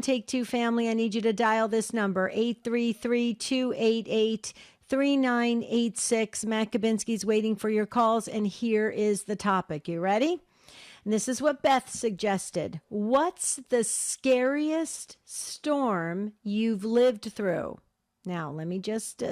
Take two family, I need you to dial this number, 833-288-3986. Matt Kabinski's waiting for your calls, and here is the topic. You ready? And this is what Beth suggested. What's the scariest storm you've lived through? Now, let me just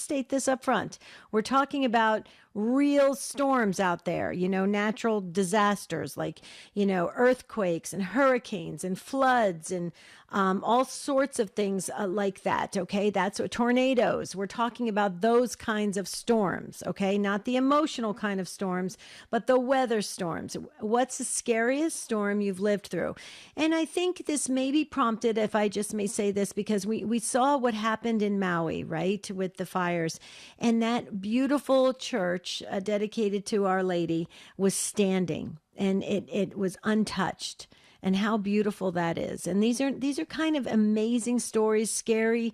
state this up front. We're talking about real storms out there, natural disasters like, earthquakes and hurricanes and floods and all sorts of things like that. Okay. That's what tornadoes. We're talking about those kinds of storms. Okay. Not the emotional kind of storms, but the weather storms. What's the scariest storm you've lived through? And I think this may be prompted, if I just may say this, because we saw what happened in Maui, right, with the fires, and that beautiful church dedicated to Our Lady was standing, and it was untouched. And how beautiful that is. And these are kind of amazing stories, scary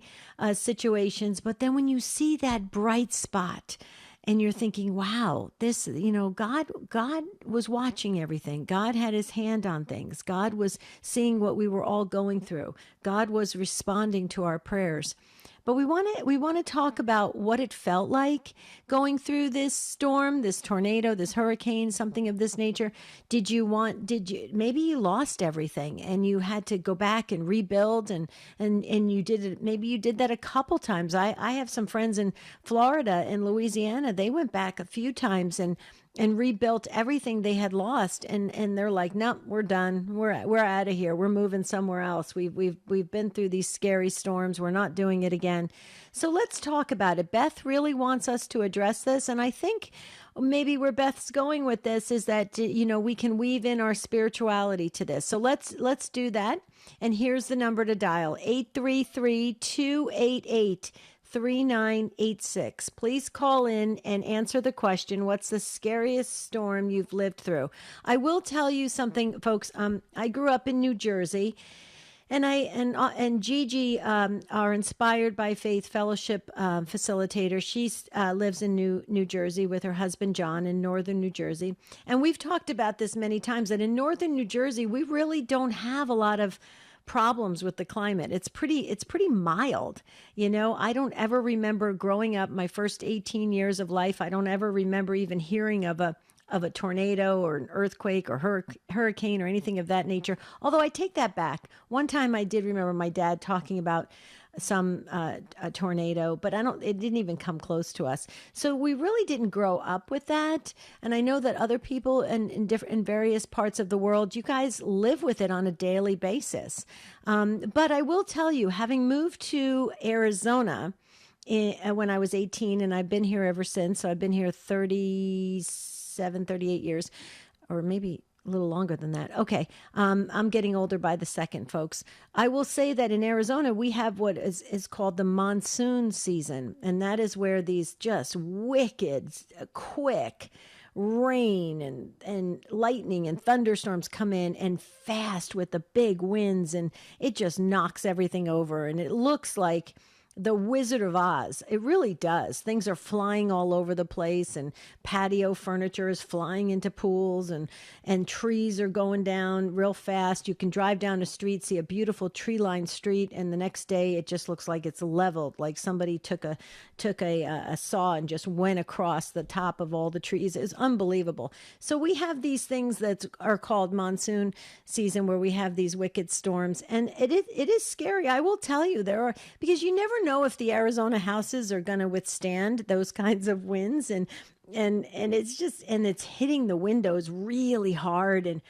situations. But then when you see that bright spot and you're thinking, wow, this, God was watching everything. God had his hand on things. God was seeing what we were all going through. God was responding to our prayers. But we want to talk about what it felt like going through this storm, this tornado, this hurricane, something of this nature. Maybe you lost everything and you had to go back and rebuild and you did it. Maybe you did that a couple times. I have some friends in Florida and Louisiana. They went back a few times and rebuilt everything they had lost, and they're like, nope, we're done. We're out of here. We're moving somewhere else. We've been through these scary storms. We're not doing it again. So let's talk about it. Beth really wants us to address this, and I think maybe where Beth's going with this is that we can weave in our spirituality to this. So let's do that. And here's the number to dial: 833-288-3986. Please call in and answer the question, what's the scariest storm you've lived through? I will tell you something, folks. I grew up in New Jersey, and Gigi, our Inspired by Faith Fellowship facilitator, she lives in New Jersey with her husband John in northern New Jersey. And we've talked about this many times, that in northern New Jersey, we really don't have a lot of problems with the climate. It's pretty mild. I don't ever remember growing up my first 18 years of life. I don't ever remember even hearing of a tornado or an earthquake or hurricane or anything of that nature. Although I take that back. One time I did remember my dad talking about some a tornado, but it didn't even come close to us. So we really didn't grow up with that. And I know that other people in various parts of the world, you guys live with it on a daily basis. But I will tell you, having moved to Arizona when I was 18, and I've been here ever since. So I've been here 38 years, or maybe a little longer than that. Okay. I'm getting older by the second, folks. I will say that in Arizona, we have what is called the monsoon season. And that is where these just wicked, quick rain and lightning and thunderstorms come in, and fast with the big winds. And it just knocks everything over. And it looks like the Wizard of Oz. It really does. Things are flying all over the place, and patio furniture is flying into pools, and trees are going down real fast. You can drive down a street, see a beautiful tree-lined street, and the next day it just looks like it's leveled, like somebody took a saw and just went across the top of all the trees. It's unbelievable. So we have these things that are called monsoon season, where we have these wicked storms, and it is scary. I will tell you, because you never know if the Arizona houses are going to withstand those kinds of winds, and it's hitting the windows really hard.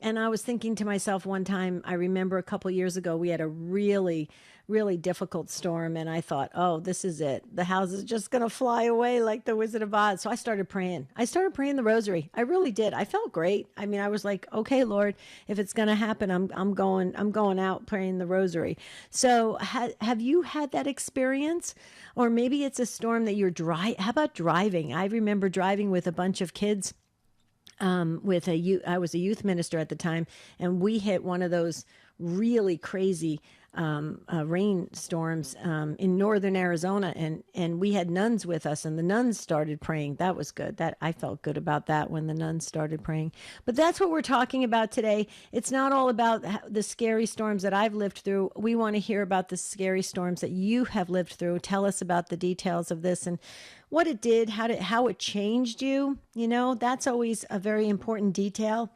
And I was thinking to myself one time, I remember a couple years ago, we had a really, really difficult storm, and I thought, oh, this is it. The house is just going to fly away like the Wizard of Oz. So I started praying. I started praying the rosary. I really did. I felt great. I mean, I was like, okay, Lord, if it's going to happen, I'm going out praying the rosary. So have you had that experience? Or maybe it's a storm that you're how about driving? I remember driving with a bunch of kids. I was a youth minister at the time, and we hit one of those really crazy rainstorms in northern Arizona, and we had nuns with us, and the nuns started praying. That was good. That I felt good about that when the nuns started praying. But that's what we're talking about today. It's not all about the scary storms that I've lived through. We want to hear about the scary storms that you have lived through. Tell us about the details of this and what it did, how it changed you. You know, that's always a very important detail.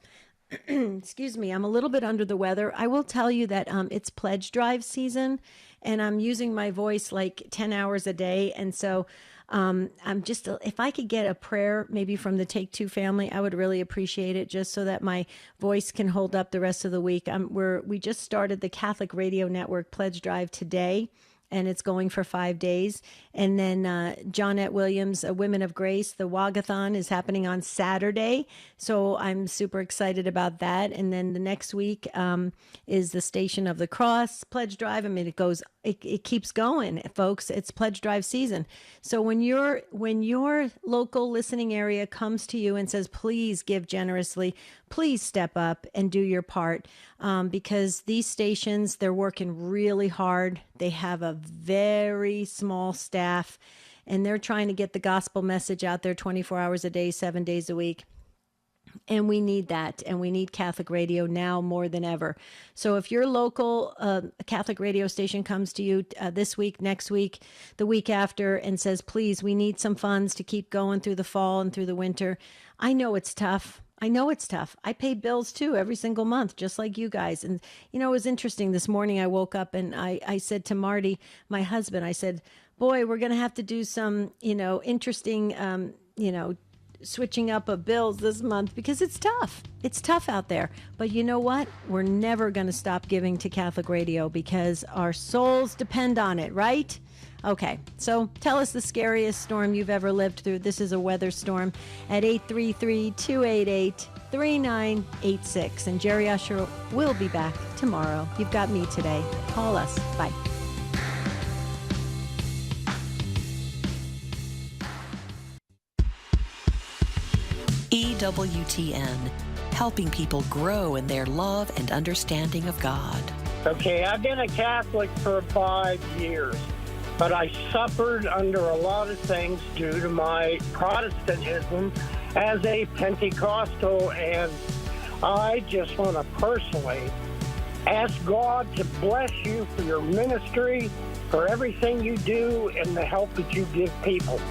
Excuse me, I'm a little bit under the weather. I will tell you that it's pledge drive season, and I'm using my voice like 10 hours a day. And so I'm just, if I could get a prayer maybe from the Take Two family, I would really appreciate it, just so that my voice can hold up the rest of the week. We just started the Catholic Radio Network pledge drive today, and it's going for 5 days. And then Johnette Williams, Women of Grace, the Wagathon is happening on Saturday. So I'm super excited about that. And then the next week is the Station of the Cross pledge drive. I mean, it keeps going, folks. It's pledge drive season. So when your local listening area comes to you and says, please give generously, please step up and do your part, because these stations, they're working really hard. They have a very small staff, and they're trying to get the gospel message out there 24 hours a day, 7 days a week. And we need that, and we need Catholic radio now more than ever. So if your local Catholic radio station comes to you this week, next week, the week after, and says, please, we need some funds to keep going through the fall and through the winter. I know it's tough. I pay bills too every single month, just like you guys. And, you know, it was interesting. This morning I woke up and I said to Marty, my husband, I said, boy, we're going to have to do some, interesting, switching up of bills this month, because it's tough. It's tough out there. But you know what? We're never going to stop giving to Catholic radio, because our souls depend on it, right? Okay, so tell us the scariest storm you've ever lived through. This is a weather storm at 833-288-3986. And Jerry Usher will be back tomorrow. You've got me today. Call us. Bye. EWTN, helping people grow in their love and understanding of God. Okay, I've been a Catholic for 5 years, but I suffered under a lot of things due to my Protestantism as a Pentecostal, and I just want to personally ask God to bless you for your ministry, for everything you do, and the help that you give people.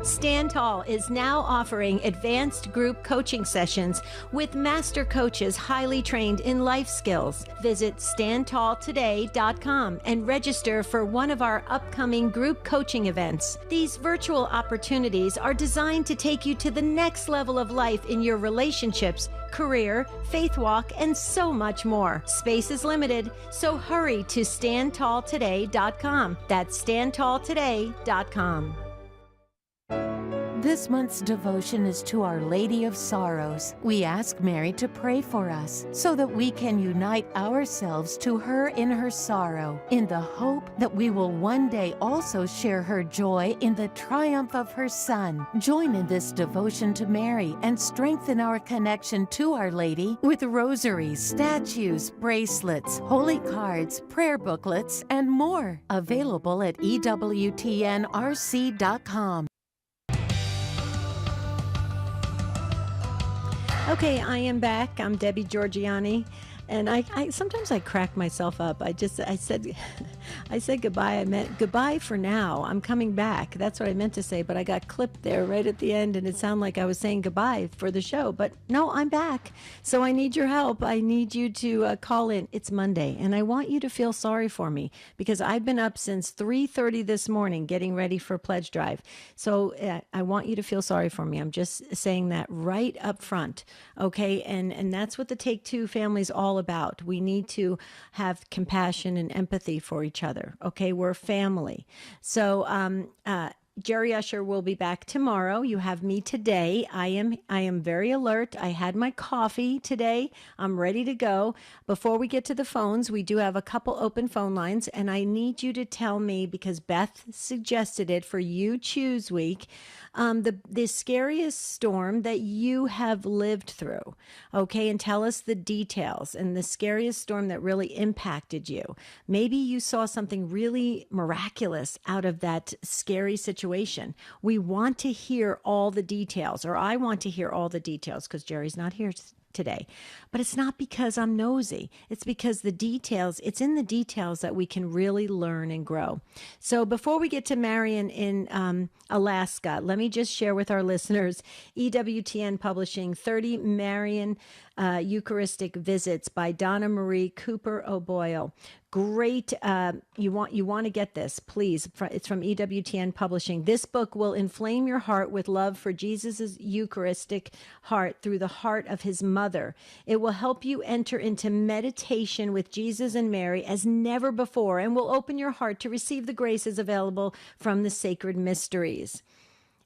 Stand Tall is now offering advanced group coaching sessions with master coaches highly trained in life skills. Visit standtalltoday.com and register for one of our upcoming group coaching events. These virtual opportunities are designed to take you to the next level of life in your relationships, career, faith walk, and so much more. Space is limited, so hurry to standtalltoday.com. That's standtalltoday.com. This month's devotion is to Our Lady of Sorrows. We ask Mary to pray for us so that we can unite ourselves to her in her sorrow, in the hope that we will one day also share her joy in the triumph of her Son. Join in this devotion to Mary and strengthen our connection to Our Lady with rosaries, statues, bracelets, holy cards, prayer booklets, and more. Available at EWTNRC.com. Okay, I am back. I'm Debbie Georgiani, and I sometimes I crack myself up. I said goodbye. I meant goodbye for now. I'm coming back. That's what I meant to say, but I got clipped there right at the end, and it sounded like I was saying goodbye for the show. But no, I'm back. So I need your help. I need you to call in. It's Monday, and I want you to feel sorry for me, because I've been up since 3:30 this morning getting ready for Pledge Drive. So I want you to feel sorry for me. I'm just saying that right up front, okay? And that's what the Take Two family is all about. We need to have compassion and empathy for each other. Okay, we're family. So Jerry Usher will be back tomorrow. You have me today. I am very alert. I had my coffee today. I'm ready to go. Before we get to the phones, we do have a couple open phone lines, and I need you to tell me, because Beth suggested it for You Choose Week, the scariest storm that you have lived through. Okay, and tell us the details and the scariest storm that really impacted you. Maybe you saw something really miraculous out of that scary situation. We want to hear all the details, or I want to hear all the details, because Jerry's not here today. But it's not because I'm nosy. It's because it's in the details that we can really learn and grow. So before we get to Marion in Alaska, let me just share with our listeners, EWTN Publishing, 30 Marion Eucharistic Visits by Donna Marie Cooper O'Boyle. Great. You want to get this, please. It's from EWTN Publishing. This book will inflame your heart with love for Jesus' Eucharistic heart through the heart of his mother. It will help you enter into meditation with Jesus and Mary as never before, and will open your heart to receive the graces available from the sacred mysteries.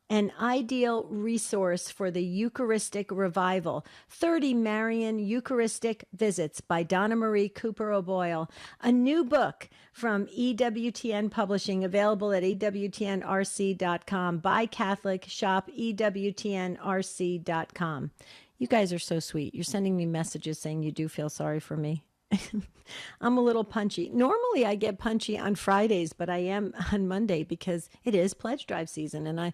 An ideal resource for the Eucharistic revival. 30 Marian Eucharistic Visits by Donna Marie Cooper O'Boyle. A new book from EWTN Publishing, available at EWTNRC.com. Buy Catholic, shop EWTNRC.com. You guys are so sweet. You're sending me messages saying you do feel sorry for me. I'm a little punchy. Normally I get punchy on Fridays, but I am on Monday because it is pledge drive season. And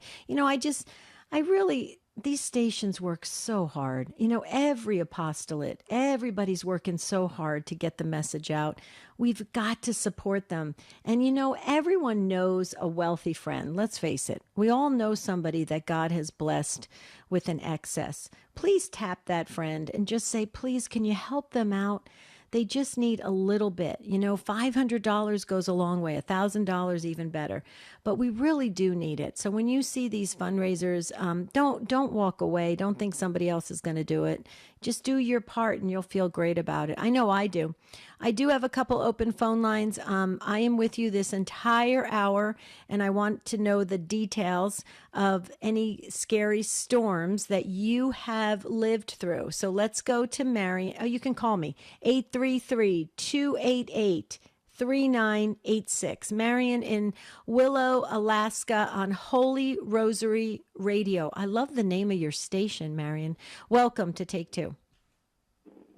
these stations work so hard. Every apostolate, everybody's working so hard to get the message out. We've got to support them. And everyone knows a wealthy friend. Let's face it. We all know somebody that God has blessed with an excess. Please tap that friend and just say, please, can you help them out? They just need a little bit. $500 goes a long way, $1,000 even better. But we really do need it. So when you see these fundraisers, don't walk away. Don't think somebody else is going to do it. Just do your part and you'll feel great about it. I know I do. I do have a couple open phone lines. I am with you this entire hour, and I want to know the details of any scary storms that you have lived through. So let's go to Marion. Oh, you can call me, 833-288-3986. Marion in Willow, Alaska, on Holy Rosary Radio. I love the name of your station, Marion. Welcome to Take Two.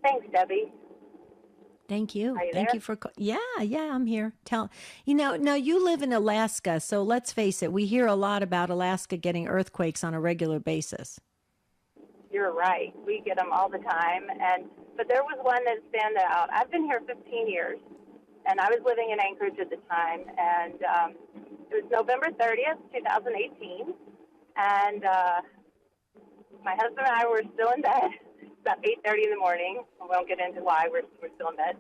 Thanks, Debbie. Thank you. Are you Thank there? you for yeah, I'm here. Now you live in Alaska, so let's face it, we hear a lot about Alaska getting earthquakes on a regular basis. You're right. We get them all the time, but there was one that stand out. I've been here 15 years, and I was living in Anchorage at the time, and it was November 30th, 2018, and my husband and I were still in bed. About 8:30 in the morning. We won't get into why we're still in bed.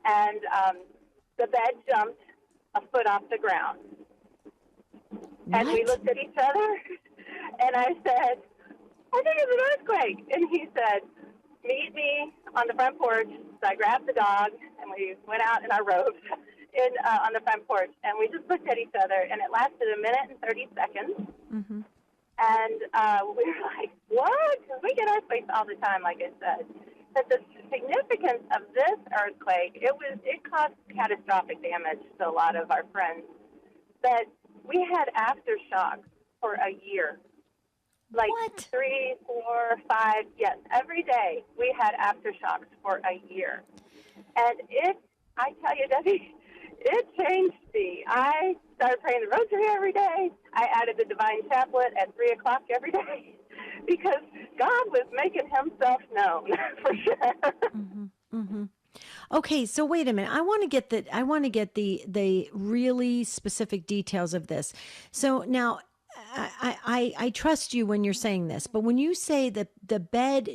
And the bed jumped a foot off the ground. What? And we looked at each other, and I said, I think it's an earthquake. And he said, meet me on the front porch. So I grabbed the dog, and we went out in our robes on the front porch. And we just looked at each other, and it lasted a minute and 30 seconds. Mm-hmm. And we were like, what? Because we get earthquakes all the time, like I said. But the significance of this earthquake, it caused catastrophic damage to a lot of our friends. But we had aftershocks for a year. Like what? 3, 4, 5, yes, every day we had aftershocks for a year. And I tell you, Debbie, it changed me. I started praying the rosary every day. I added the divine chaplet at 3 o'clock every day because God was making himself known for sure. Mm-hmm, mm-hmm. Okay, so wait a minute. I want to get the really specific details of this. So now I trust you when you're saying this, but when you say that the bed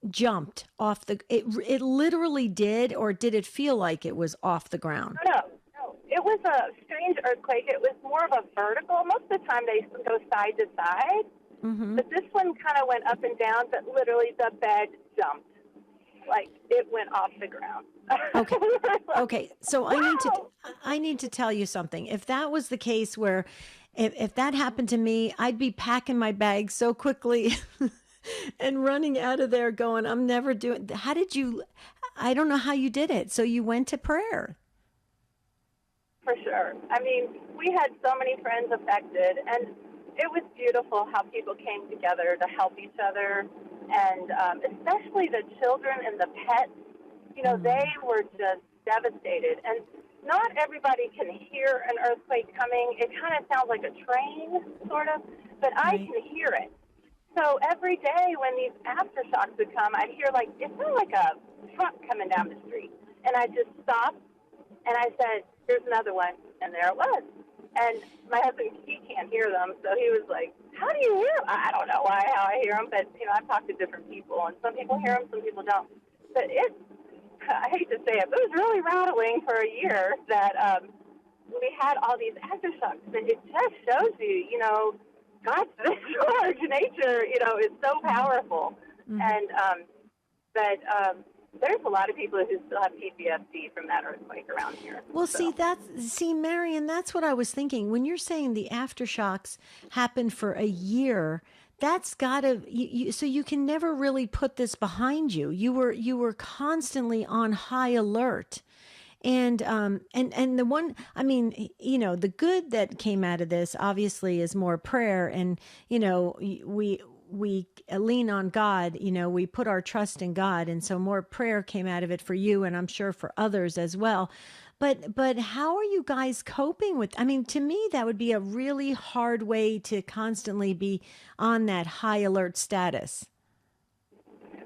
jumped off it literally did, or did it feel like it was off the ground? No. It was a strange earthquake. It was more of a vertical. Most of the time they go side to side, mm-hmm. But this one kind of went up and down, but literally the bed jumped. Like it went off the ground. Okay. Okay. So I need to tell you something. If that was the case where if that happened to me, I'd be packing my bags so quickly and running out of there going, I'm never doing. How did you? I don't know how you did it. So you went to prayer. For sure. I mean, we had so many friends affected, and it was beautiful how people came together to help each other, and especially the children and the pets. You know, they were just devastated, and not everybody can hear an earthquake coming. It kind of sounds like a train, sort of, but I can hear it. So every day when these aftershocks would come, I'd hear it sounded like a truck coming down the street, and I'd just stop, and I said, here's another one, and there it was. And my husband, he can't hear them, so he was like, how do you hear them? I don't know how I hear them, but, I've talked to different people, and some people hear them, some people don't. But I hate to say it, but it was really rattling for a year that we had all these aftershocks. And it just shows you, God's this large. Nature, is so powerful. And there's a lot of people who still have PTSD from that earthquake around here. Well, see, Marion, that's what I was thinking. When you're saying the aftershocks happened for a year, that's gotta, so you can never really put this behind you. You were constantly on high alert. And the one, I mean, the good that came out of this obviously is more prayer. And, we lean on God, we put our trust in God. And so more prayer came out of it for you, and I'm sure for others as well. But how are you guys coping with, I mean, to me, that would be a really hard way to constantly be on that high alert status.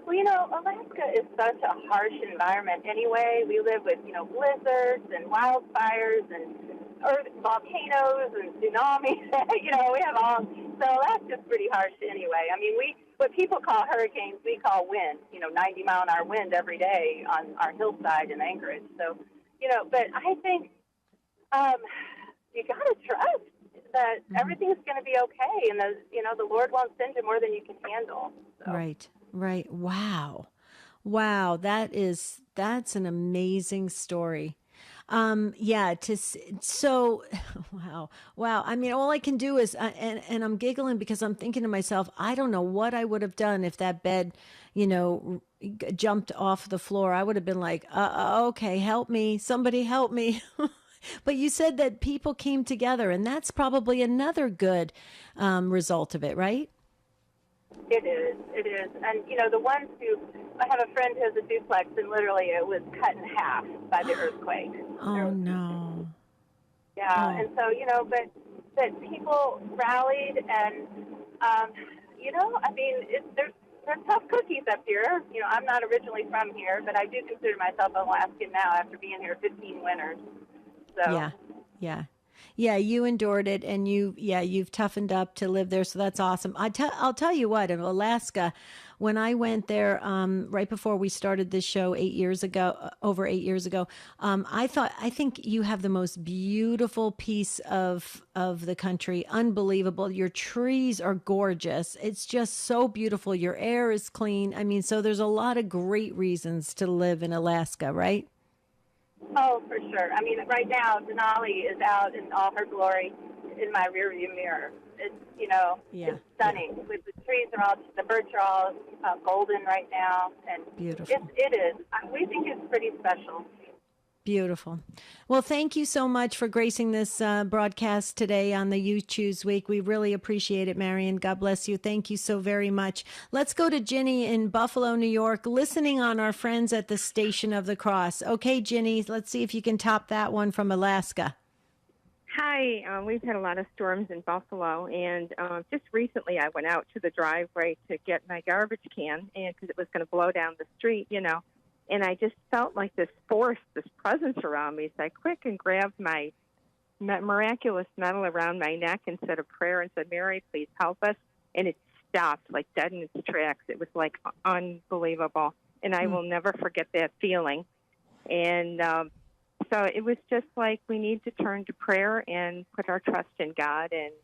Well, Alaska is such a harsh environment anyway. We live with, blizzards and wildfires and volcanoes and tsunamis. We have all, so that's just pretty harsh anyway. I mean, what people call hurricanes, we call wind, 90-mile-an-hour wind every day on our hillside in Anchorage. So, but I think you got to trust that everything's going to be okay, and the Lord won't send you more than you can handle. So. Right. Wow. That's an amazing story. Wow. I mean, all I can do is, and I'm giggling because I'm thinking to myself, I don't know what I would have done if that bed, jumped off the floor. I would have been like, okay, help me. Somebody help me. But you said that people came together, and that's probably another good result of it, right? It is. And, the ones I have a friend who has a duplex, and literally it was cut in half by the earthquake. Oh, no. Yeah, and so, but people rallied, and, I mean, they're tough cookies up here. I'm not originally from here, but I do consider myself an Alaskan now after being here 15 winters. So. Yeah, you endured it, and you've toughened up to live there, so that's awesome. I'll tell you what, in Alaska, when I went there right before we started this show over 8 years ago, I think you have the most beautiful piece of the country, unbelievable. Your trees are gorgeous. It's just so beautiful. Your air is clean. I mean, so there's a lot of great reasons to live in Alaska, right? Oh, for sure. I mean, right now, Denali is out in all her glory in my rearview mirror. It's, it's stunning. With the trees the birds are all golden right now. And beautiful. It is. We think it's pretty special. Beautiful. Well, thank you so much for gracing this broadcast today on the You Choose Week. We really appreciate it, Marion. God bless you. Thank you so very much. Let's go to Ginny in Buffalo, New York, listening on our friends at the Station of the Cross. Okay, Ginny, let's see if you can top that one from Alaska. Hi. We've had a lot of storms in Buffalo, and just recently I went out to the driveway to get my garbage can, and because it was going to blow down the street, and I just felt like this force, this presence around me. So I quick and grabbed my miraculous medal around my neck and said a prayer and said, Mary, please help us. And it stopped, like dead in its tracks. It was like unbelievable. And I will never forget that feeling. And so it was just like we need to turn to prayer and put our trust in God. And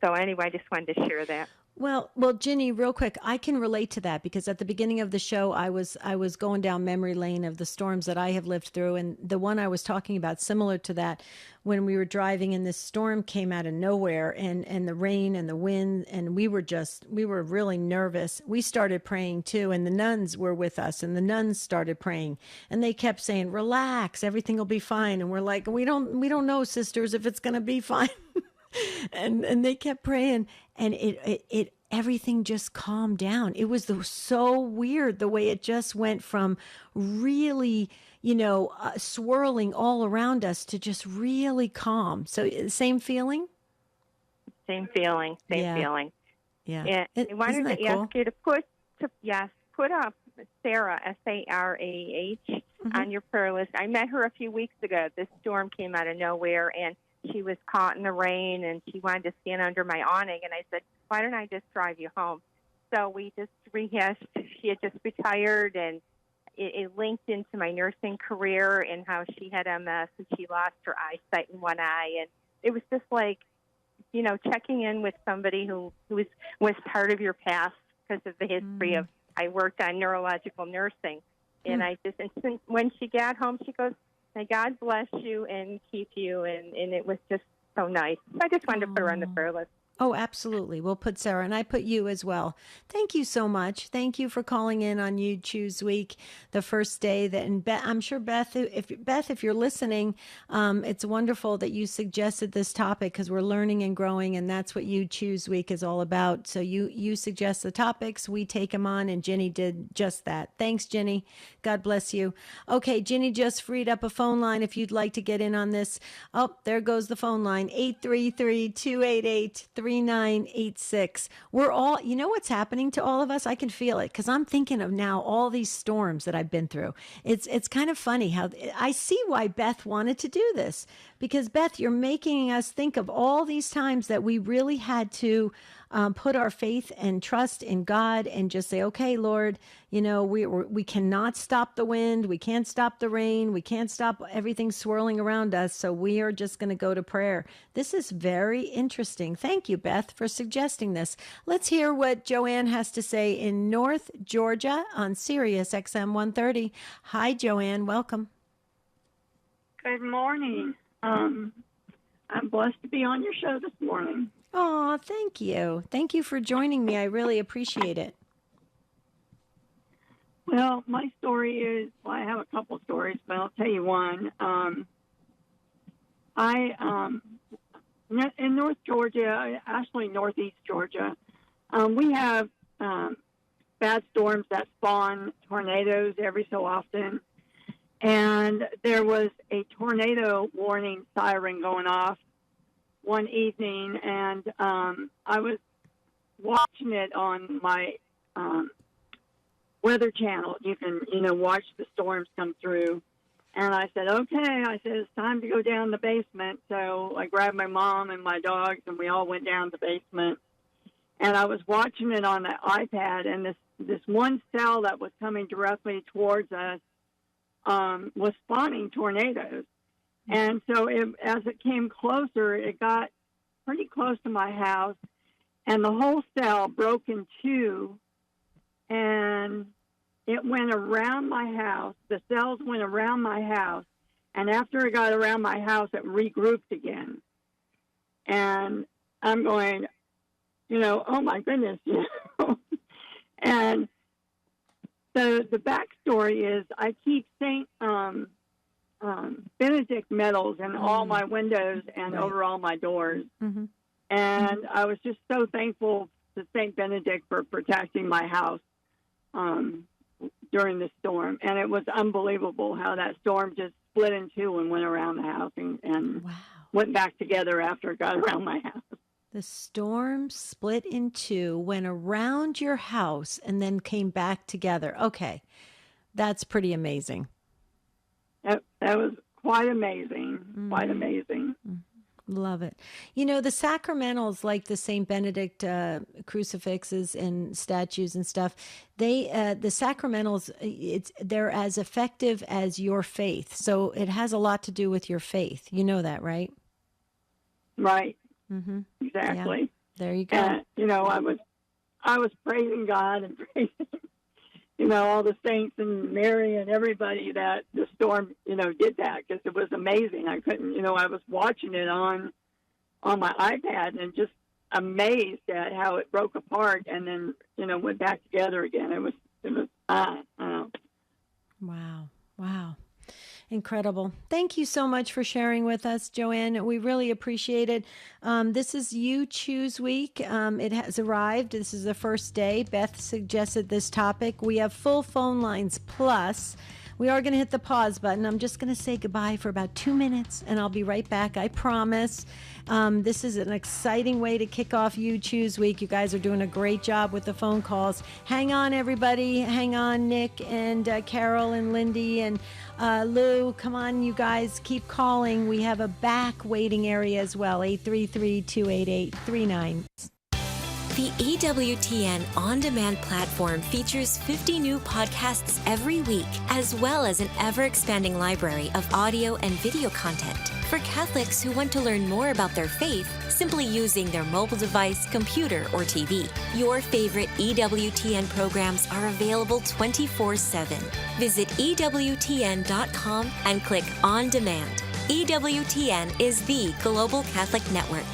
so anyway, I just wanted to share that. Well, Ginny, real quick, I can relate to that because at the beginning of the show, I was going down memory lane of the storms that I have lived through, and the one I was talking about, similar to that, when we were driving and this storm came out of nowhere, and the rain and the wind, and we were really nervous. We started praying too, and the nuns were with us, and the nuns started praying, and they kept saying, "Relax, everything will be fine," and we're like, "We don't know, sisters, if it's going to be fine." And they kept praying, and it everything just calmed down. It was so weird the way it just went from really, swirling all around us to just really calm. So same feeling. Same feeling. Same feeling. Yeah. I wanted Isn't that to cool? ask you to put up Sarah, Sarah, on your prayer list. I met her a few weeks ago. This storm came out of nowhere, and she was caught in the rain, and she wanted to stand under my awning. And I said, "Why don't I just drive you home?" So we just rehashed. She had just retired, and it linked into my nursing career and how she had MS and she lost her eyesight in one eye. And it was just like, checking in with somebody who was part of your past because of the history of, I worked on neurological nursing. And and when she got home, she goes, "May God bless you and keep you," and it was just so nice. I just wanted to put her on the prayer list. Oh, absolutely. We'll put Sarah, and I put you as well. Thank you so much. Thank you for calling in on You Choose Week, the first day that, and I'm sure Beth, if you're listening, it's wonderful that you suggested this topic because we're learning and growing, and that's what You Choose Week is all about. So you suggest the topics, we take them on, and Ginny did just that. Thanks, Ginny. God bless you. Okay, Ginny just freed up a phone line if you'd like to get in on this. Oh, there goes the phone line, 833-288-3986. We're all, what's happening to all of us? I can feel it because I'm thinking of now all these storms that I've been through. It's kind of funny how I see why Beth wanted to do this, because Beth, you're making us think of all these times that we really had to put our faith and trust in God and just say, "Okay, Lord, we cannot stop the wind. We can't stop the rain. We can't stop everything swirling around us. So we are just going to go to prayer." This is very interesting. Thank you, Beth, for suggesting this. Let's hear what Joanne has to say in North Georgia on Sirius XM 130. Hi, Joanne. Welcome. Good morning. I'm blessed to be on your show this morning. Oh, thank you. Thank you for joining me. I really appreciate it. Well, my story is, I have a couple stories, but I'll tell you one. In North Georgia, actually Northeast Georgia, we have bad storms that spawn tornadoes every so often. And there was a tornado warning siren going off one evening, and I was watching it on my Weather Channel. You can, watch the storms come through. And I said, "Okay," I said, "it's time to go down the basement." So I grabbed my mom and my dogs, and we all went down the basement. And I was watching it on the iPad, and this one cell that was coming directly towards us was spawning tornadoes. And so as it came closer, it got pretty close to my house, and the whole cell broke in two, and it went around my house. The cells went around my house, and after it got around my house, it regrouped again. And I'm going, oh my goodness, And the backstory is I keep St. Benedict medals in all my windows and over all my doors. Mm-hmm. And I was just so thankful to St. Benedict for protecting my house during the storm. And it was unbelievable how that storm just split in two and went around the house and Wow. went back together after it got around my house. The storm split in two, went around your house, and then came back together. Okay. That's pretty amazing. That was quite amazing. Mm-hmm. Quite amazing. Love it. The sacramentals, like the St. Benedict crucifixes and statues and stuff, the sacramentals, they're as effective as your faith. So it has a lot to do with your faith. You know that, right? Right. Mm-hmm. Exactly. Yeah. There you go. And, I was praising God and praising, all the saints and Mary and everybody that the storm, did that, because it was amazing. I couldn't, I was watching it on my iPad and just amazed at how it broke apart and then, went back together again. It was Wow. Wow. Incredible. Thank you so much for sharing with us, Joanne. We really appreciate it. This is You Choose Week. It has arrived. This is the first day. Beth suggested this topic. We have full phone lines plus. We are going to hit the pause button. I'm just going to say goodbye for about 2 minutes, and I'll be right back. I promise. This is an exciting way to kick off You Choose Week. You guys are doing a great job with the phone calls. Hang on, everybody. Hang on, Nick and Carol and Lindy and Lou. Come on, you guys. Keep calling. We have a back waiting area as well, 833-288-39. The EWTN On-Demand platform features 50 new podcasts every week, as well as an ever-expanding library of audio and video content. For Catholics who want to learn more about their faith, simply using their mobile device, computer, or TV. Your favorite EWTN programs are available 24/7. Visit EWTN.com and click On Demand. EWTN is the global Catholic network.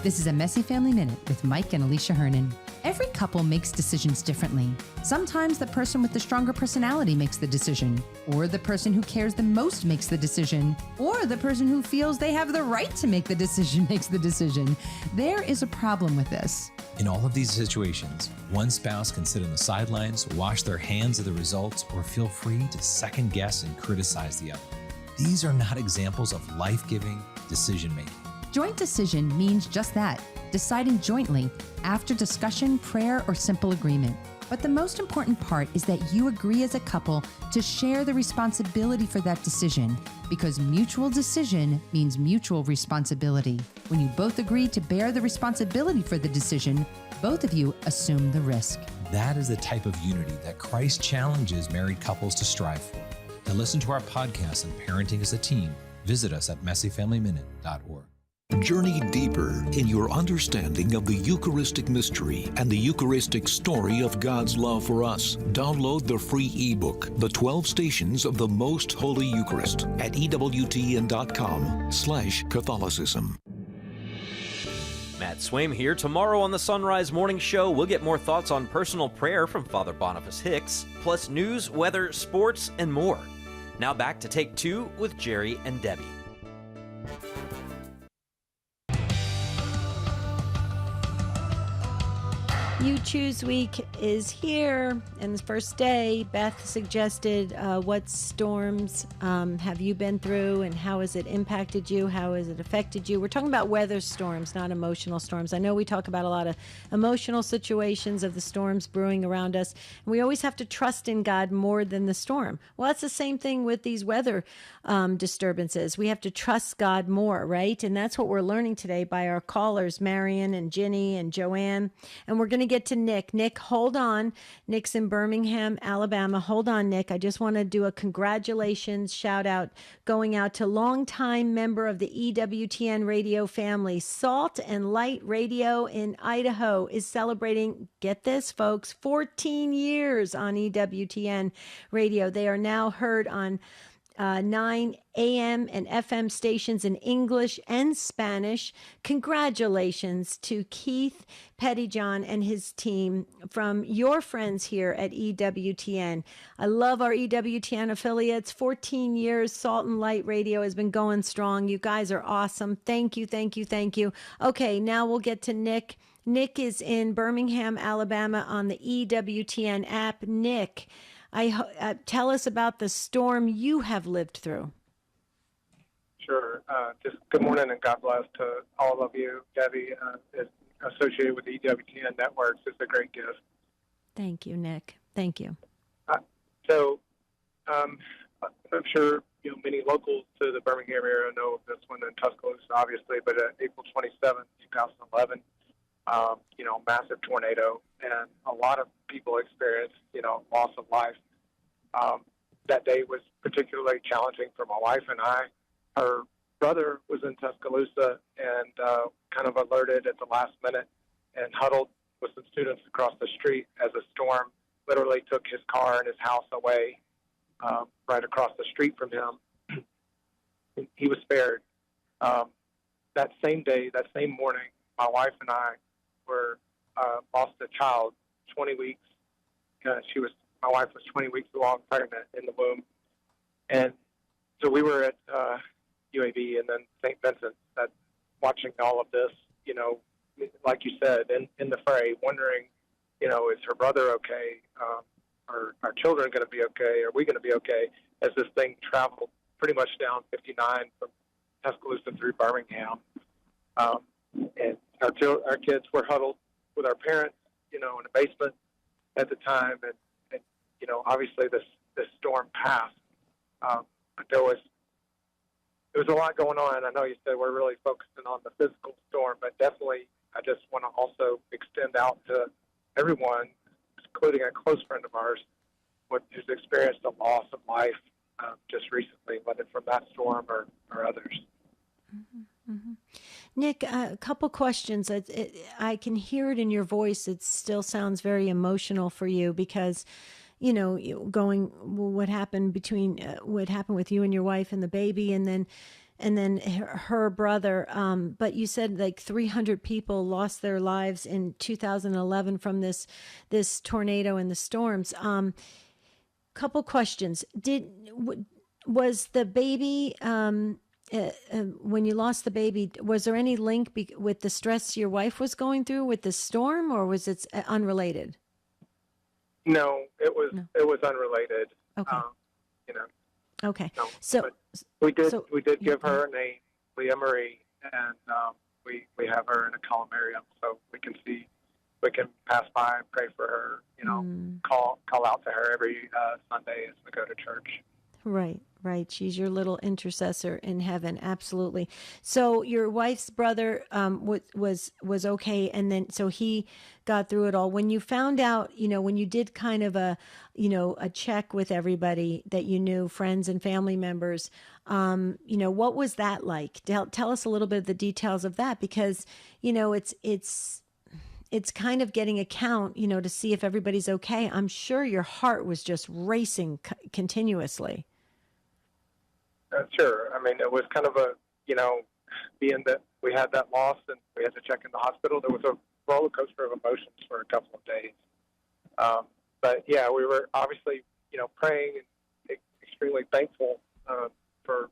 This is a Messy Family Minute with Mike and Alicia Hernan. Every couple makes decisions differently. Sometimes the person with the stronger personality makes the decision, or the person who cares the most makes the decision, or the person who feels they have the right to make the decision makes the decision. There is a problem with this. In all of these situations, one spouse can sit on the sidelines, wash their hands of the results, or feel free to second guess and criticize the other. These are not examples of life-giving decision-making. Joint decision means just that, deciding jointly after discussion, prayer, or simple agreement. But the most important part is that you agree as a couple to share the responsibility for that decision, because mutual decision means mutual responsibility. When you both agree to bear the responsibility for the decision, both of you assume the risk. That is the type of unity that Christ challenges married couples to strive for. To listen to our podcast on parenting as a team, visit us at messyfamilyminute.org. Journey deeper in your understanding of the Eucharistic mystery and the Eucharistic story of God's love for us. Download the free ebook, The 12 Stations of the Most Holy Eucharist, at EWTN.com/Catholicism. Matt Swaim here. Tomorrow on the Sunrise Morning Show, we'll get more thoughts on personal prayer from Father Boniface Hicks, plus news, weather, sports, and more. Now back to Take Two with Jerry and Debbie. You Choose Week is here, and the first day, Beth suggested what storms have you been through, and how has it impacted you? How has it affected you? We're talking about weather storms, not emotional storms. I know we talk about a lot of emotional situations of the storms brewing around us, and we always have to trust in God more than the storm. Well, it's the same thing with these weather disturbances. We have to trust God more, right? And that's what we're learning today by our callers, Marion and Ginny and Joanne. And we're going to get to Nick. Nick, hold on. Nick's in Birmingham, Alabama. Hold on, Nick. I just want to do a congratulations shout out going out to longtime member of the EWTN radio family. Salt and Light Radio in Idaho is celebrating, get this, folks, 14 years on EWTN radio. They are now heard on 9 a.m. and FM stations in English and Spanish. Congratulations to Keith Pettyjohn and his team from your friends here at EWTN. I love our EWTN affiliates. 14 years, Salt and Light Radio has been going strong. You guys are awesome. Thank you, thank you, thank you. Okay, now we'll get to Nick. Nick is in Birmingham, Alabama on the EWTN app. Nick, tell us about the storm you have lived through. Sure. Just good morning and God bless to all of you. Debbie is associated with the EWTN networks. It's a great gift. Thank you, Nick. Thank you. I'm sure many locals to the Birmingham area know of this one in Tuscaloosa, obviously, but April 27, 2011, massive tornado, and a lot of people experienced, loss of life. That day was particularly challenging for my wife and I. Her brother was in Tuscaloosa and kind of alerted at the last minute and huddled with some students across the street as a storm literally took his car and his house away right across the street from him. He was spared. That same day, that same morning, my wife and I were lost a child, 20 weeks. My wife was 20 weeks along, pregnant in the womb, and so we were at UAB and then St. Vincent, watching all of this, like you said, in the fray, wondering, is her brother okay? Are our children going to be okay? Are we going to be okay? As this thing traveled pretty much down 59 from Tuscaloosa through Birmingham, and our kids were huddled with our parents, in a basement at the time, and obviously this storm passed, but there was a lot going on. I know you said we're really focusing on the physical storm, but definitely I just want to also extend out to everyone, including a close friend of ours, who's experienced a loss of life just recently, whether from that storm or others. Mm-hmm. Mm-hmm. Nick, a couple questions. I can hear it in your voice. It still sounds very emotional for you because, what happened with you and your wife and the baby, and then her brother. But you said like 300 people lost their lives in 2011 from this tornado and the storms. Couple questions. Was the baby, when you lost the baby, was there any link with the stress your wife was going through with the storm, or was it unrelated? No, it was unrelated. Okay. Okay. No, so we did give her a name, Leah Marie, and we have her in a columarium, so we can pass by and pray for her. Call out to her every Sunday as we go to church. Right. She's your little intercessor in heaven. Absolutely. So your wife's brother was okay, and then so he got through it all. When you found out, when you did kind of a check with everybody that you knew, friends and family members, what was that like? Tell us a little bit of the details of that, because it's kind of getting a count, to see if everybody's okay. I'm sure your heart was just racing continuously. Sure. I mean, it was kind of being that we had that loss and we had to check in the hospital, there was a roller coaster of emotions for a couple of days. But yeah, we were obviously, praying and extremely thankful for,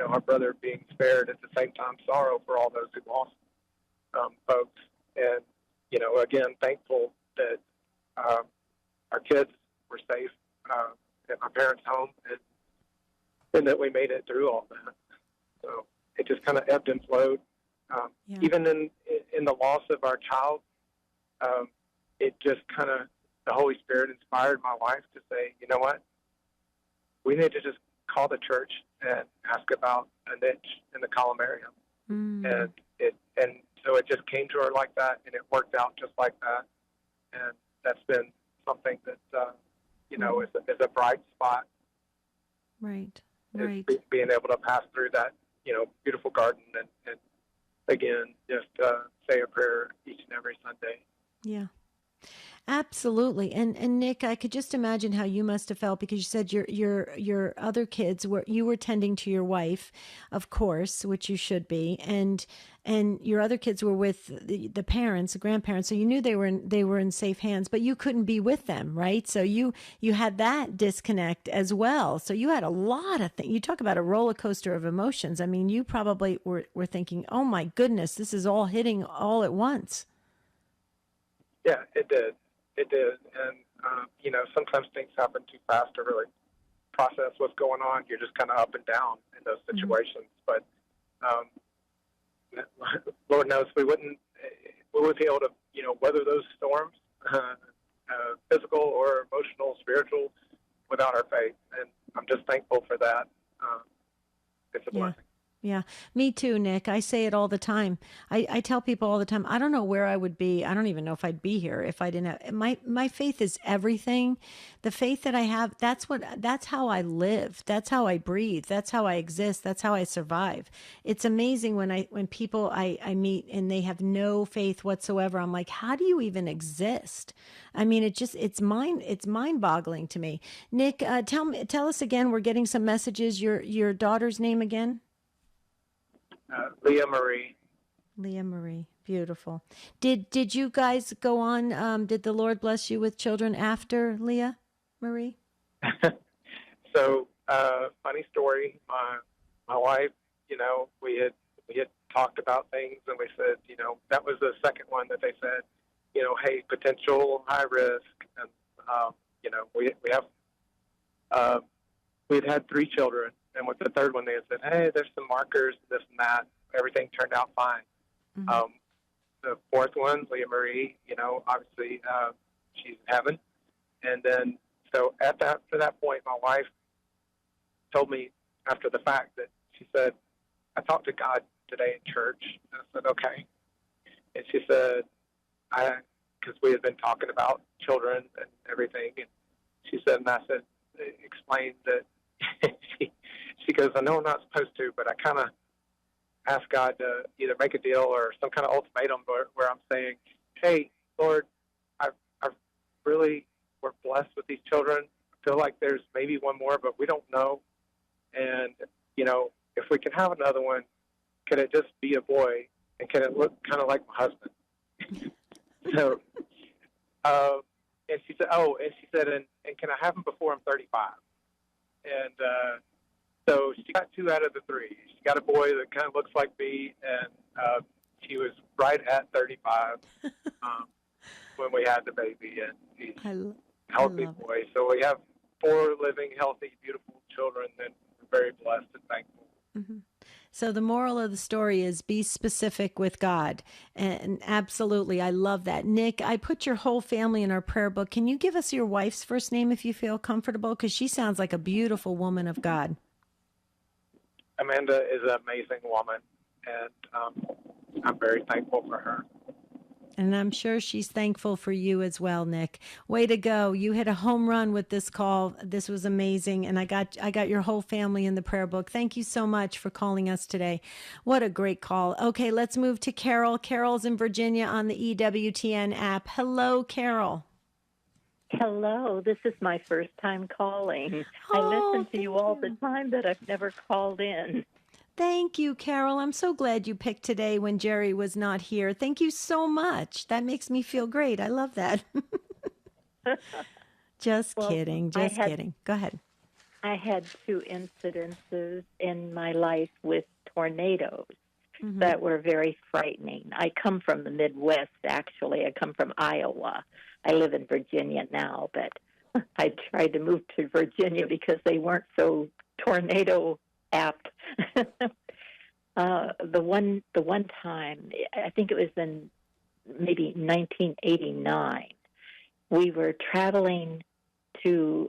our brother being spared, at the same time sorrow for all those who lost folks. And, again, thankful that our kids were safe at my parents' home, and that we made it through all that. So it just kind of ebbed and flowed. Even in the loss of our child, it just kind of, the Holy Spirit inspired my wife to say, you know what, we need to just call the church and ask about a niche in the columarium. And so it just came to her like that, and it worked out just like that. And that's been something that, is a bright spot. Right. Being able to pass through that, beautiful garden and again, just say a prayer each and every Sunday. Yeah, absolutely. And Nick, I could just imagine how you must have felt, because you said your other kids you were tending to your wife, of course, which you should be, and your other kids were with the parents, the grandparents. So you knew they were in safe hands, but you couldn't be with them, right? So you had that disconnect as well. So you had a lot of things. You talk about a roller coaster of emotions. I mean, you probably were thinking, oh my goodness, this is all hitting all at once. Yeah, it did. And, sometimes things happen too fast to really process what's going on. You're just kind of up and down in those situations. But Lord knows we wouldn't be able to, weather those storms, physical or emotional, spiritual, without our faith. And I'm just thankful for that. It's a blessing. Yeah, me too, Nick. I say it all the time. I tell people all the time, I don't know where I would be. I don't even know if I'd be here if I didn't have my faith is everything. The faith that I have, that's how I live. That's how I breathe. That's how I exist. That's how I survive. It's amazing when people I meet and they have no faith whatsoever. I'm like, how do you even exist? I mean, it's mind-boggling to me. Nick, tell us again. We're getting some messages. Your daughter's name again? Leah Marie. Leah Marie, beautiful. Did you guys go on? Did the Lord bless you with children after Leah Marie? So, funny story. My wife, we had talked about things, and we said, that was the second one that they said, hey, potential high risk, and we had 3 children. And with the third one, they had said, hey, there's some markers, this and that. Everything turned out fine. Mm-hmm. The fourth one, Leah Marie, obviously she's in heaven. And then, so to that point, my wife told me after the fact that she said, I talked to God today in church. And I said, okay. And she said, because we had been talking about children and everything. And she said, and I said, explained that she goes, I know I'm not supposed to, but I kind of asked God to either make a deal or some kind of ultimatum where I'm saying, hey, Lord, we're blessed with these children. I feel like there's maybe one more, but we don't know. And, if we can have another one, can it just be a boy? And can it look kind of like my husband? So, and she said, and can I have him before I'm 35? And so she got 2 out of the 3. She got a boy that kind of looks like me, and she was right at 35 when we had the baby, and he's a healthy boy. So we have 4 living, healthy, beautiful children, and we're very blessed and thankful. Mm-hmm. So the moral of the story is be specific with God. And absolutely, I love that. Nick, I put your whole family in our prayer book. Can you give us your wife's first name if you feel comfortable? Because she sounds like a beautiful woman of God. Amanda is an amazing woman, and I'm very thankful for her. And I'm sure she's thankful for you as well, Nick. Way to go. You hit a home run with this call. This was amazing. And I got your whole family in the prayer book. Thank you so much for calling us today. What a great call. Okay, let's move to Carol. Carol's in Virginia on the EWTN app. Hello, Carol. Hello. This is my first time calling. I listen to you all the time, but I've never called in. Thank you, Carol. I'm so glad you picked today when Jerry was not here. Thank you so much. That makes me feel great. I love that. Just kidding. Just kidding. Go ahead. I had 2 incidences in my life with tornadoes that were very frightening. I come from the Midwest, actually. I come from Iowa. I live in Virginia now, but I tried to move to Virginia because they weren't so tornado apt. The one time, I think it was in maybe 1989, we were traveling to,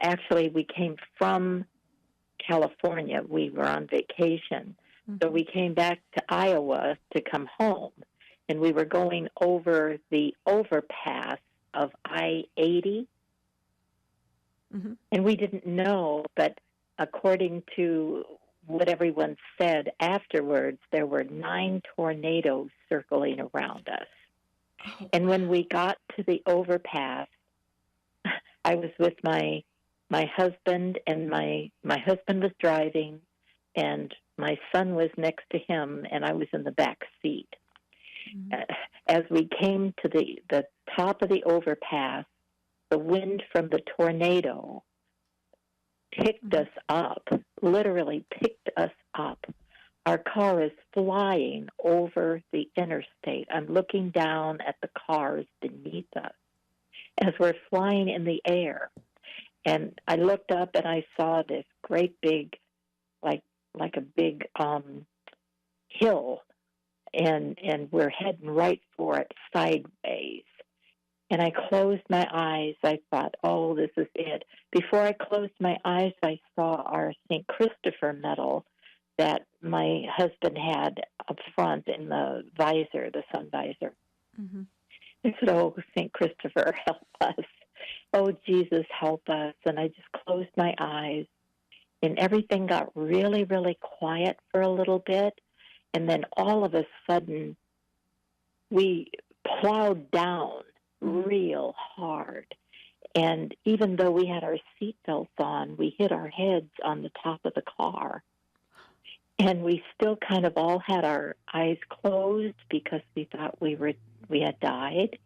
actually we came from California. We were on vacation. So we came back to Iowa to come home, and we were going over the overpass of I-80. And we didn't know, but according to what everyone said afterwards, there were 9 tornadoes circling around us. And when we got to the overpass, I was with my husband, and my husband was driving, and my son was next to him, and I was in the back seat. As we came to the top of the overpass, the wind from the tornado picked us up, literally picked us up. Our car is flying over the interstate. I'm looking down at the cars beneath us as we're flying in the air. And I looked up and I saw this great big, like a big hill, and we're heading right for it sideways. And I closed my eyes. I thought, oh, this is it. Before I closed my eyes, I saw our St. Christopher medal that my husband had up front in the visor, the sun visor. Mm-hmm. I said, oh, St. Christopher, help us. Oh, Jesus, help us. And I just closed my eyes, and everything got really, really quiet for a little bit. And then all of a sudden, we plowed down real hard. And even though we had our seatbelts on, we hit our heads on the top of the car. And we still kind of all had our eyes closed because we thought we had died.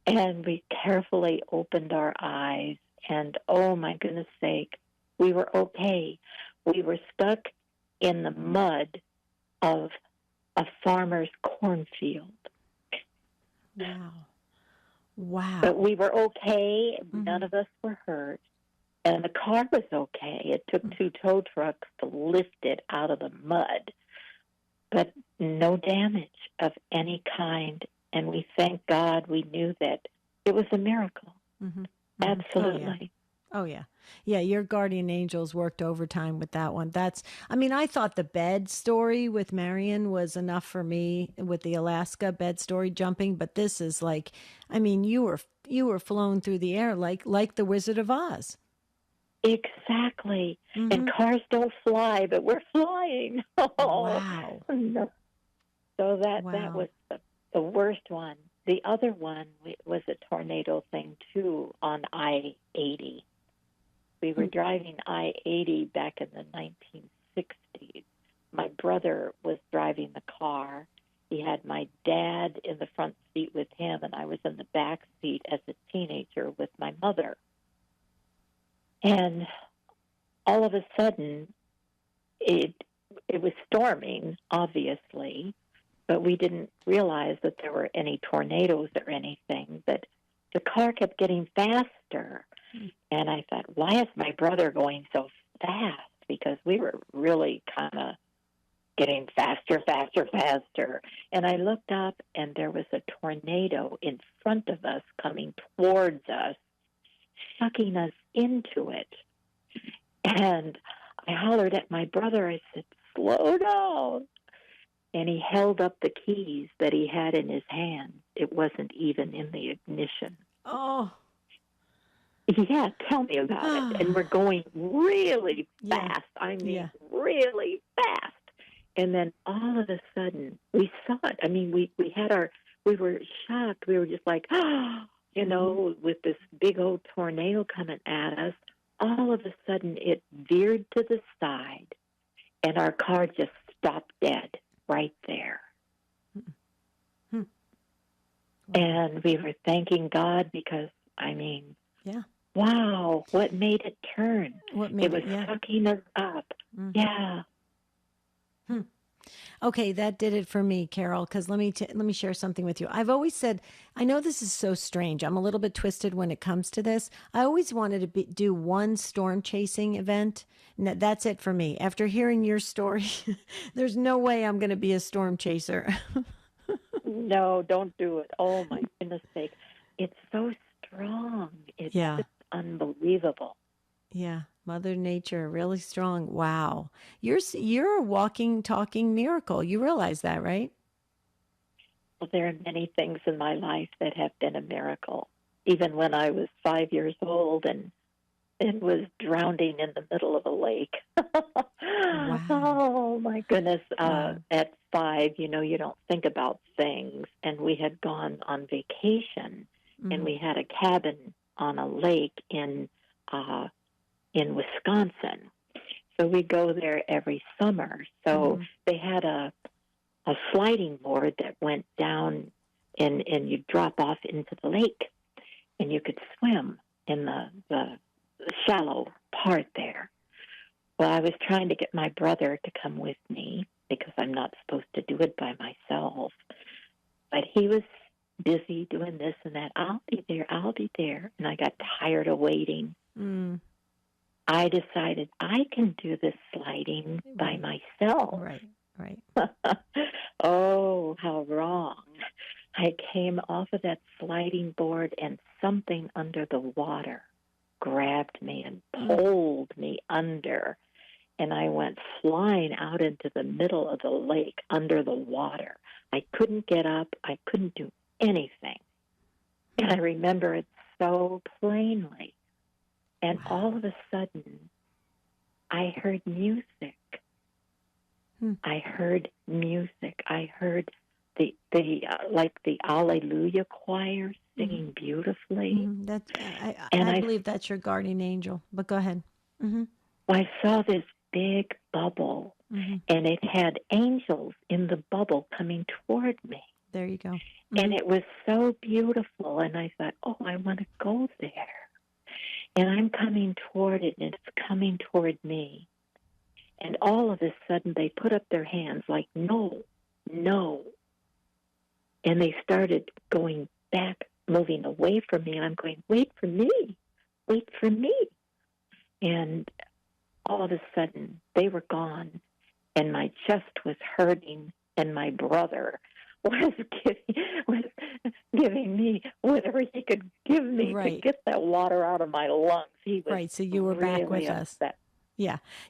And we carefully opened our eyes, and oh my goodness sake, we were okay. We were stuck in the mud of a farmer's cornfield. Wow. Wow. But we were okay. None of us were hurt. And the car was okay. It took 2 tow trucks to lift it out of the mud. But no damage of any kind. And we thank God we knew that it was a miracle. Mm-hmm. Absolutely. Oh, yeah. Yeah, your guardian angels worked overtime with that one. I thought the bed story with Marion was enough for me with the Alaska bed story jumping, but this is like, you were flown through the air like the Wizard of Oz. Exactly. Mm-hmm. And cars don't fly, but we're flying. Wow. No. So that was the worst one. The other one was a tornado thing, too, on I-80. We were driving I-80 back in the 1960s. My brother was driving the car. He had my dad in the front seat with him, and I was in the back seat as a teenager with my mother. And all of a sudden, it was storming, obviously, but we didn't realize that there were any tornadoes or anything. But the car kept getting faster. And I thought, why is my brother going so fast? Because we were really kind of getting faster. And I looked up, and there was a tornado in front of us coming towards us, sucking us into it. And I hollered at my brother. I said, slow down. And he held up the keys that he had in his hand. It wasn't even in the ignition. Oh. Yeah, tell me about it. And we're going really fast. Really fast. And then all of a sudden, we saw it. We were shocked. We were just like, with this big old tornado coming at us. All of a sudden, it veered to the side, and our car just stopped dead right there. Hmm. And we were thanking God because, wow, what made it turn? It was sucking us up. Mm-hmm. Yeah. Okay, that did it for me, Carol, because let me share something with you. I've always said, I know this is so strange. I'm a little bit twisted when it comes to this. I always wanted to do one storm chasing event. And that's it for me. After hearing your story, there's no way I'm going to be a storm chaser. No, don't do it. Oh, my goodness sake. It's so strong. It's just unbelievable. Yeah. Mother Nature, really strong. Wow. You're a walking, talking miracle. You realize that, right? Well, there are many things in my life that have been a miracle. Even when I was 5 years old and was drowning in the middle of a lake. Wow. Oh, my goodness. Wow. At 5, you don't think about things. And we had gone on vacation, and we had a cabin on a lake in Wisconsin. So we go there every summer. So they had a sliding board that went down and you drop off into the lake, and you could swim in the shallow part there. Well, I was trying to get my brother to come with me because I'm not supposed to do it by myself. But he was busy doing this and that. I'll be there. And I got tired of waiting. I decided I can do this sliding by myself. Right. Oh, how wrong. I came off of that sliding board, and something under the water grabbed me and pulled me under. And I went flying out into the middle of the lake under the water. I couldn't get up. I couldn't do anything. And I remember it so plainly. And all of a sudden, I heard music. I heard music. I heard the like the Alleluia choir singing beautifully. I believe that's your guardian angel, but go ahead. I saw this big bubble, and it had angels in the bubble coming toward me. There you go. And it was so beautiful, and I thought, oh, I want to go there. And I'm coming toward it, and it's coming toward me. And all of a sudden, they put up their hands like, no, no. And they started going back, moving away from me. And I'm going, wait for me, wait for me. And all of a sudden, they were gone. And my chest was hurting, and my brother was giving me whatever he could give me to get that water out of my lungs. He was so you were really back with upset. us.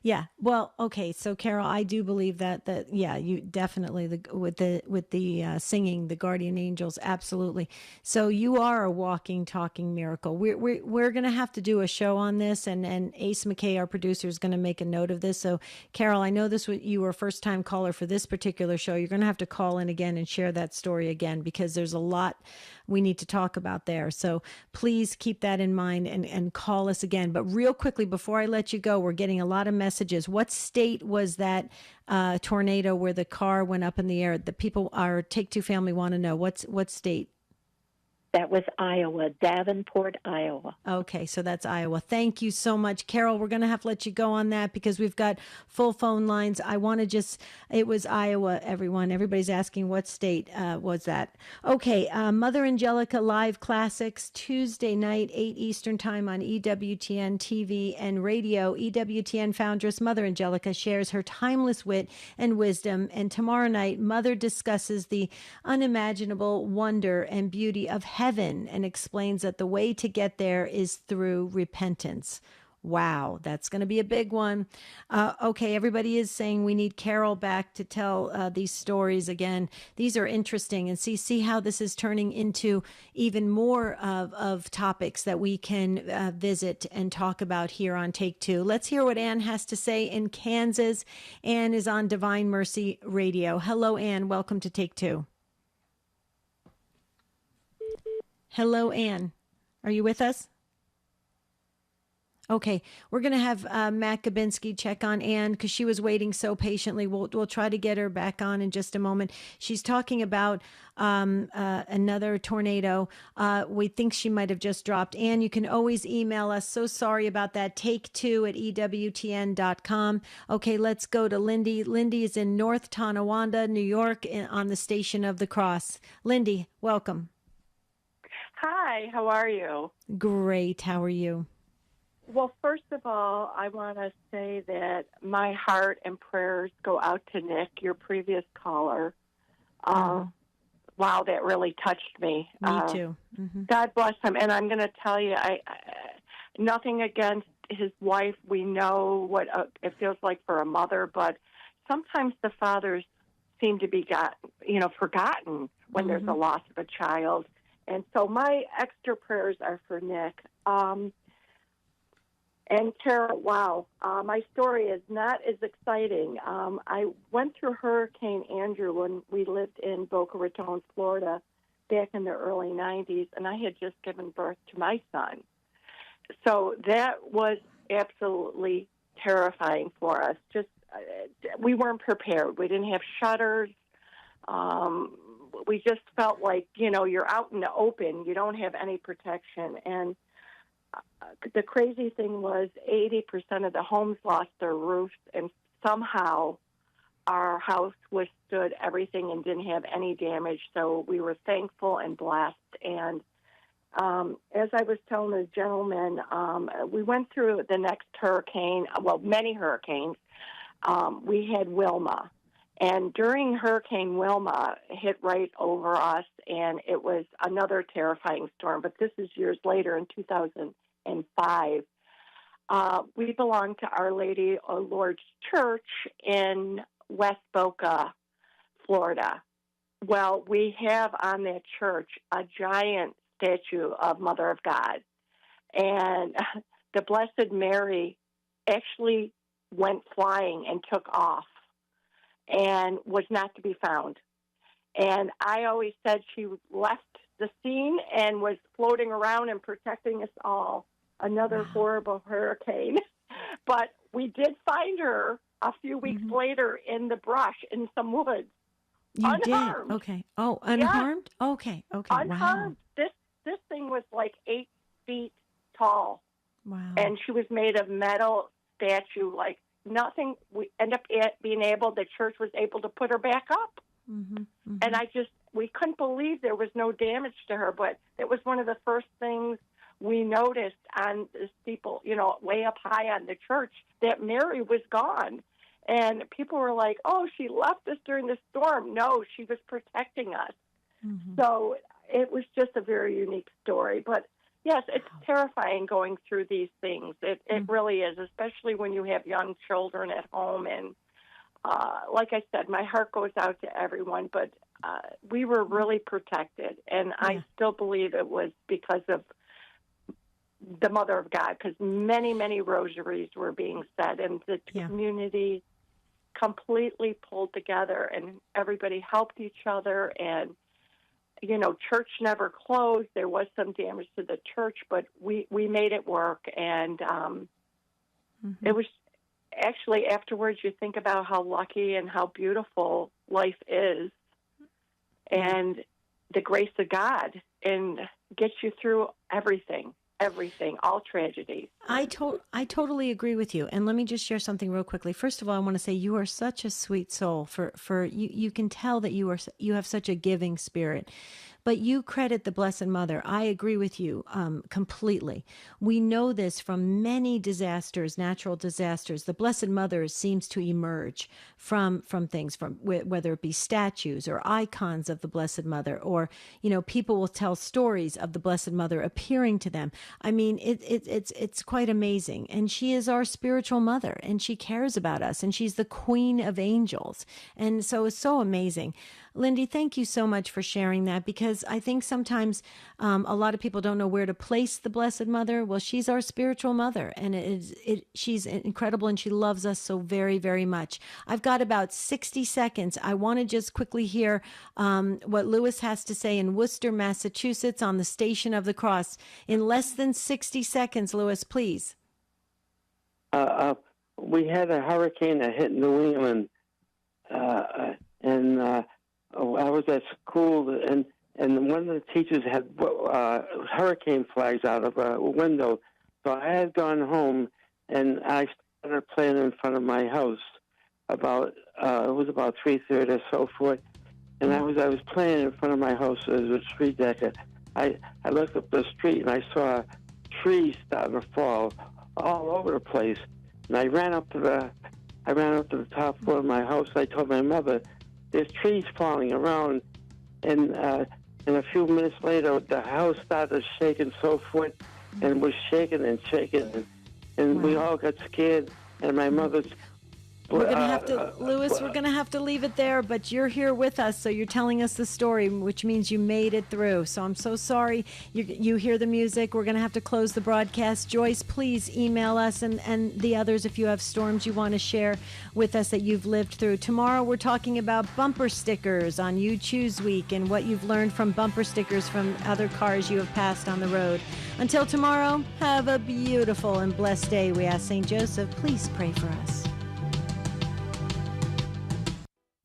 Yeah. Well, okay. So, Carol, I do believe that you definitely with the singing, the guardian angels, absolutely. So you are a walking, talking miracle. We're going to have to do a show on this, and Ace McKay, our producer, is going to make a note of this. So, Carol, I know you were a first time caller for this particular show. You're going to have to call in again and share that story again, because there's a lot we need to talk about there. So please keep that in mind and call us again. But real quickly, before I let you go, we're getting a lot of messages. What state was that tornado where the car went up in the air? The people, our Take Two family, want to know what state? That was Iowa, Davenport, Iowa. Okay, so that's Iowa. Thank you so much, Carol. We're going to have to let you go on that because we've got full phone lines. I want to it was Iowa, everyone. Everybody's asking what state was that. Okay, Mother Angelica Live Classics, Tuesday night, 8 Eastern Time on EWTN TV and radio. EWTN foundress Mother Angelica shares her timeless wit and wisdom. And tomorrow night, Mother discusses the unimaginable wonder and beauty of heaven and explains that the way to get there is through repentance. Wow, that's going to be a big one. Okay, everybody is saying we need Carol back to tell these stories again. These are interesting, and see how this is turning into even more of topics that we can visit and talk about here on Take Two. Let's hear what Ann has to say in Kansas. Ann is on Divine Mercy Radio. Hello, Ann. Welcome to Take Two. Hello, Ann. Are you with us? Okay, we're going to have Matt Gabinski check on Ann because she was waiting so patiently. We'll try to get her back on in just a moment. She's talking about another tornado. We think she might have just dropped. Ann, you can always email us. So sorry about that. take2@EWTN.com. Okay, let's go to Lindy. Lindy is in North Tonawanda, New York, on the Station of the Cross. Lindy, welcome. Hi, how are you? Great. How are you? Well, first of all, I want to say that my heart and prayers go out to Nick, your previous caller. Wow, that really touched me. Me too. Mm-hmm. God bless him. And I'm going to tell you, I nothing against his wife. We know what it feels like for a mother, but sometimes the fathers seem to be forgotten when there's a loss of a child. And so my extra prayers are for Nick. And Carol, wow, my story is not as exciting. I went through Hurricane Andrew when we lived in Boca Raton, Florida, back in the early 90s, and I had just given birth to my son. So that was absolutely terrifying for us. We weren't prepared. We didn't have shutters. We just felt like, you're out in the open. You don't have any protection. And the crazy thing was 80% of the homes lost their roofs, and somehow our house withstood everything and didn't have any damage. So we were thankful and blessed. And as I was telling the gentleman, we went through the next hurricane, many hurricanes. We had Wilma. And during Hurricane Wilma, it hit right over us, and it was another terrifying storm. But this is years later in 2005. We belong to Our Lady of Lourdes Church in West Boca, Florida. Well, we have on that church a giant statue of Mother of God. And the Blessed Mary actually went flying and took off and was not to be found. And I always said she left the scene and was floating around and protecting us all. Another horrible hurricane. But we did find her a few weeks later in the brush in some woods. You unharmed. did? Okay. Oh, unharmed? Yeah. Okay. Unharmed. Wow. This thing was like 8 feet tall. Wow. And she was made of metal statue, like nothing. We end up being able, the church was able to put her back up. Mm-hmm. And we couldn't believe there was no damage to her, but it was one of the first things we noticed on the steeple, way up high on the church, that Mary was gone. And people were like, oh, she left us during the storm. No, she was protecting us. Mm-hmm. So it was just a very unique story. But, yes, it's terrifying going through these things. It really is, especially when you have young children at home. And like I said, my heart goes out to everyone. But we were really protected. And I still believe it was because of the Mother of God, because many, many rosaries were being said, and the community completely pulled together, and everybody helped each other. And, church never closed. There was some damage to the church, but we made it work. And it was actually, afterwards, you think about how lucky and how beautiful life is, and the grace of God, and gets you through everything, all tragedies. I totally agree with you. And let me just share something real quickly. First of all, I want to say you are such a sweet soul. For you can tell that you have such a giving spirit. But you credit the Blessed Mother. I agree with you completely. We know this from many disasters, natural disasters. The Blessed Mother seems to emerge from things, whether it be statues or icons of the Blessed Mother, or people will tell stories of the Blessed Mother appearing to them. I mean, it's quite amazing. And she is our spiritual mother, and she cares about us, and she's the Queen of Angels. And so it's so amazing. Lindy, thank you so much for sharing that, because I think sometimes a lot of people don't know where to place the Blessed Mother. Well, she's our spiritual mother, and she's incredible, and she loves us so very, very much. I've got about 60 seconds. I want to just quickly hear what Lewis has to say in Worcester, Massachusetts, on the Station of the Cross. In less than 60 seconds, Lewis, please. We had a hurricane that hit New England, and I was at school, and one of the teachers had hurricane flags out of a window. So I had gone home, and I started playing in front of my house. It was about 3:30 or so forth, and I was playing in front of my house. There was a tree deck. I looked up the street, and I saw trees starting to fall all over the place. And I ran up to the top floor of my house. I told my mother, there's trees falling around, and a few minutes later, the house started shaking so forth, and was shaking and shaking, and we all got scared, and my mother's... We're going to have to, Lewis, we're going to have to leave it there, but you're here with us, so you're telling us the story, which means you made it through. So I'm so sorry. You hear the music. We're going to have to close the broadcast. Joyce, please email us and the others if you have storms you want to share with us that you've lived through. Tomorrow we're talking about bumper stickers on You Choose Week and what you've learned from bumper stickers from other cars you have passed on the road. Until tomorrow, have a beautiful and blessed day. We ask St. Joseph, please pray for us.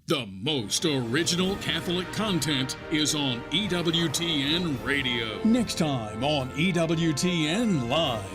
The most original Catholic content is on EWTN Radio. Next time on EWTN Live.